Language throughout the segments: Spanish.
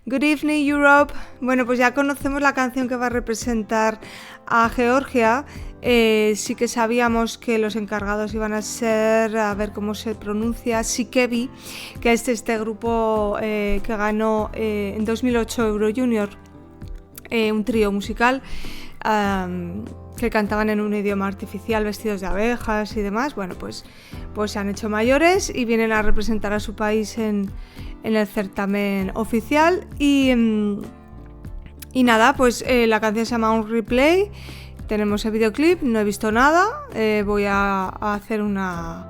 Good Evening Europe. Bueno, pues ya conocemos la canción que va a representar a Georgia. Sí que sabíamos que los encargados iban a ser, a ver cómo se pronuncia, Sikevi, que es este grupo que ganó en 2008 Euro Junior, un trío musical que cantaban en un idioma artificial vestidos de abejas y demás. Bueno, pues se han hecho mayores y vienen a representar a su país en el certamen oficial y nada, pues la canción se llama Un Replay. Tenemos el videoclip, no he visto nada, voy a hacer una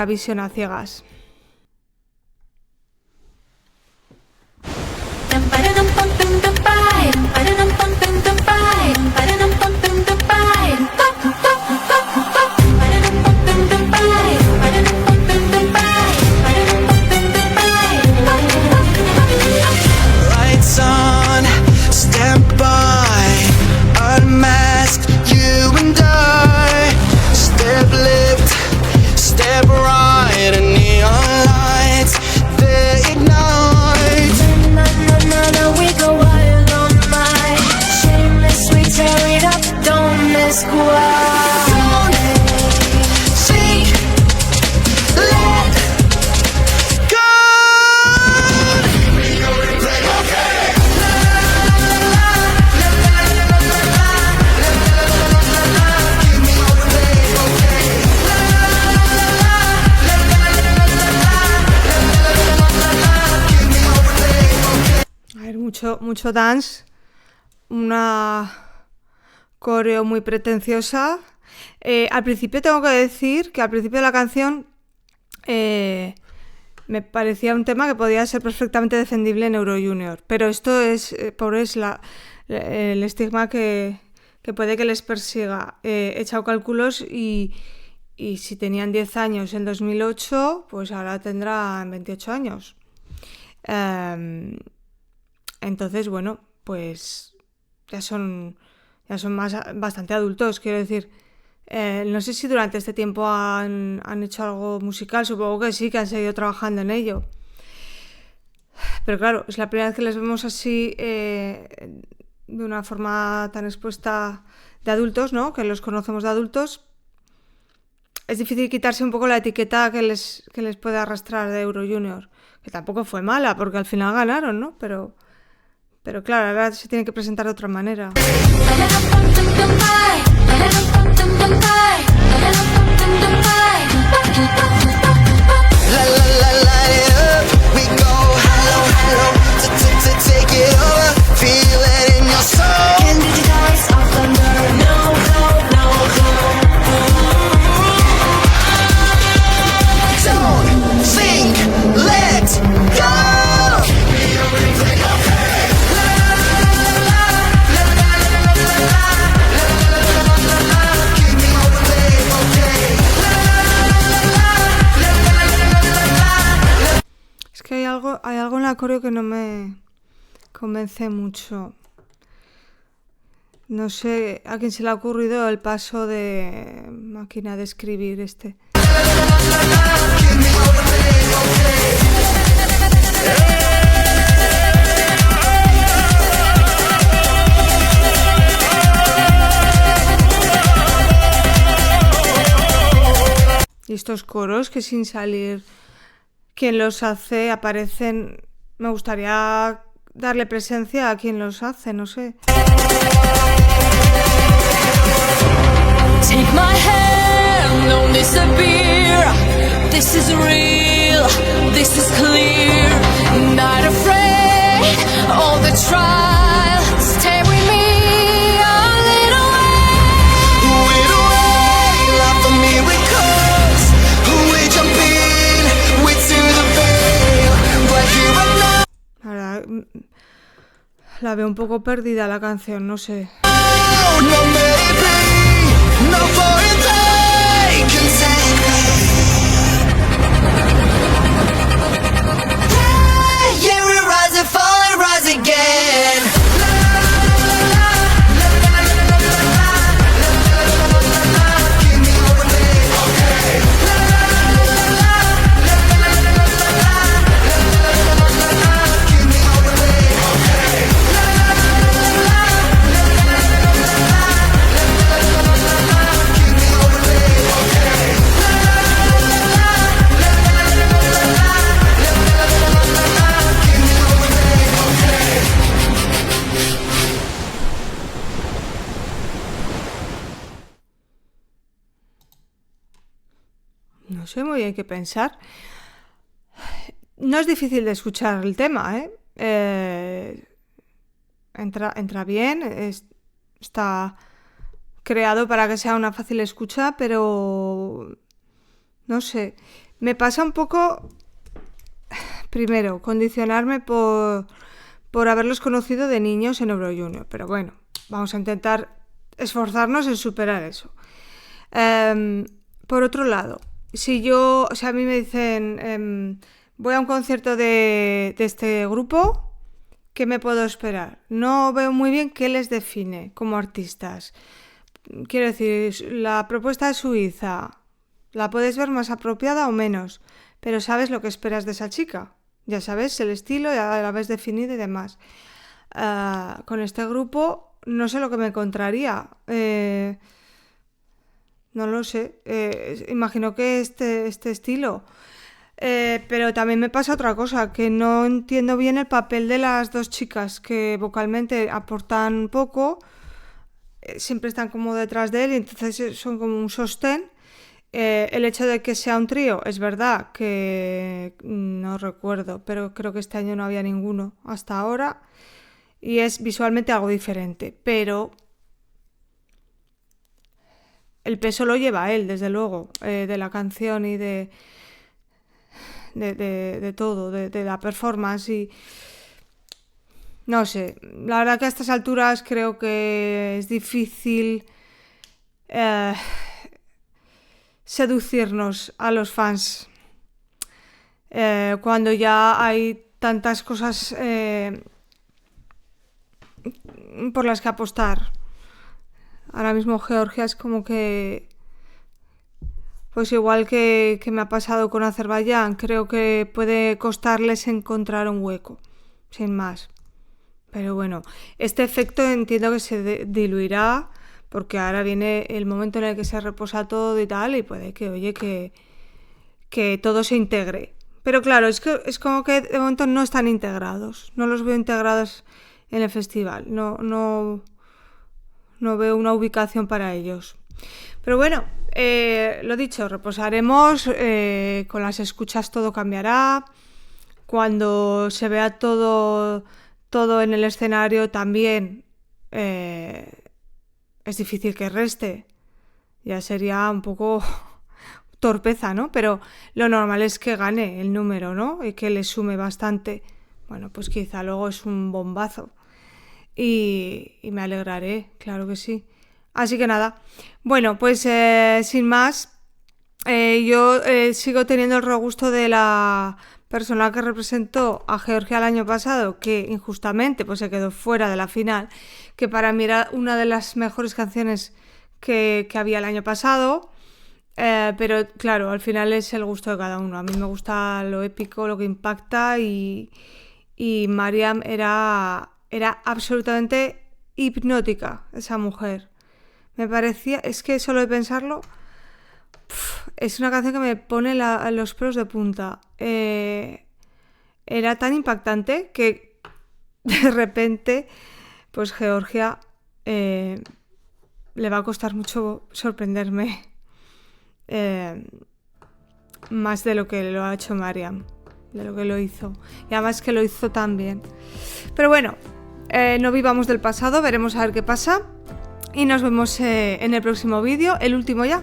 visión a ciegas. Mucho dance, una coreo muy pretenciosa. Al principio tengo que decir que al principio de la canción me parecía un tema que podía ser perfectamente defendible en Euro Junior, pero esto es el estigma que puede que les persiga. He echado cálculos y si tenían 10 años en 2008, pues ahora tendrán 28 años. Entonces, bueno, pues ya son bastante adultos, quiero decir. No sé si durante este tiempo han hecho algo musical, supongo que sí, que han seguido trabajando en ello. Pero claro, es la primera vez que les vemos así, de una forma tan expuesta de adultos, ¿no? Que los conocemos de adultos. Es difícil quitarse un poco la etiqueta que les puede arrastrar de Euro Junior, que tampoco fue mala, porque al final ganaron, ¿no? Pero claro, ahora se tiene que presentar de otra manera. Hay algo en la coreo que no me convence mucho. No sé a quién se le ha ocurrido el paso de máquina de escribir este. Y estos coros que sin salir quien los hace aparecen. Me gustaría darle presencia a quien los hace, no sé. Take my hand, don't disappear. This is real, this is clear. Not afraid of the trial. Stay with me a little way. Little way, laugh for me with cause. We jump in, we to the veil. But here and now. Ahora, la veo un poco perdida la canción, no sé. No, maybe, no for a day can take me. Yeah, we rise and fall and rise again. Give me all the day. No sé muy bien qué pensar. No es difícil de escuchar el tema, ¿eh? Entra bien, está creado para que sea una fácil escucha, pero no sé. Me pasa un poco, primero, condicionarme por haberlos conocido de niños en Euro Junior, pero bueno, vamos a intentar esforzarnos en superar eso. Por otro lado, si a mí me dicen, voy a un concierto de este grupo, ¿qué me puedo esperar? No veo muy bien qué les define como artistas. Quiero decir, la propuesta de Suiza, la puedes ver más apropiada o menos, pero sabes lo que esperas de esa chica. Ya sabes el estilo, ya la ves definido y demás. Con este grupo no sé lo que me encontraría. No lo sé. Imagino que este estilo. Pero también me pasa otra cosa, que no entiendo bien el papel de las dos chicas, que vocalmente aportan poco, siempre están como detrás de él y entonces son como un sostén. El hecho de que sea un trío, es verdad que no recuerdo, pero creo que este año no había ninguno hasta ahora y es visualmente algo diferente, pero el peso lo lleva él, desde luego, de la canción y de todo, de la performance y no sé, la verdad que a estas alturas creo que es difícil seducirnos a los fans cuando ya hay tantas cosas por las que apostar. Ahora mismo Georgia es como que, pues igual que me ha pasado con Azerbaiyán, creo que puede costarles encontrar un hueco, sin más. Pero bueno, este efecto entiendo que se diluirá porque ahora viene el momento en el que se reposa todo y tal y puede que, oye, que todo se integre. Pero claro, es como que de momento no están integrados, no los veo integrados en el festival, no veo una ubicación para ellos. Pero bueno, lo dicho, reposaremos, con las escuchas todo cambiará, cuando se vea todo en el escenario también es difícil que reste, ya sería un poco torpeza, ¿no? Pero lo normal es que gane el número, ¿no? Y que le sume bastante. Bueno, pues quizá luego es un bombazo. Y me alegraré, claro que sí. Así que nada. Bueno, pues sin más, yo sigo teniendo el regusto de la persona que representó a Georgia el año pasado, que injustamente pues se quedó fuera de la final, que para mí era una de las mejores canciones que había el año pasado. Pero claro, al final es el gusto de cada uno. A mí me gusta lo épico, lo que impacta y Mariam era absolutamente hipnótica, esa mujer. Me parecía, es que solo de pensarlo, es una canción que me pone los pelos de punta. Era tan impactante que de repente, pues Georgia le va a costar mucho sorprenderme. Más de lo que lo ha hecho Mariam, de lo que lo hizo, y además que lo hizo tan bien. Pero bueno, no vivamos del pasado, veremos a ver qué pasa y nos vemos en el próximo vídeo, el último ya.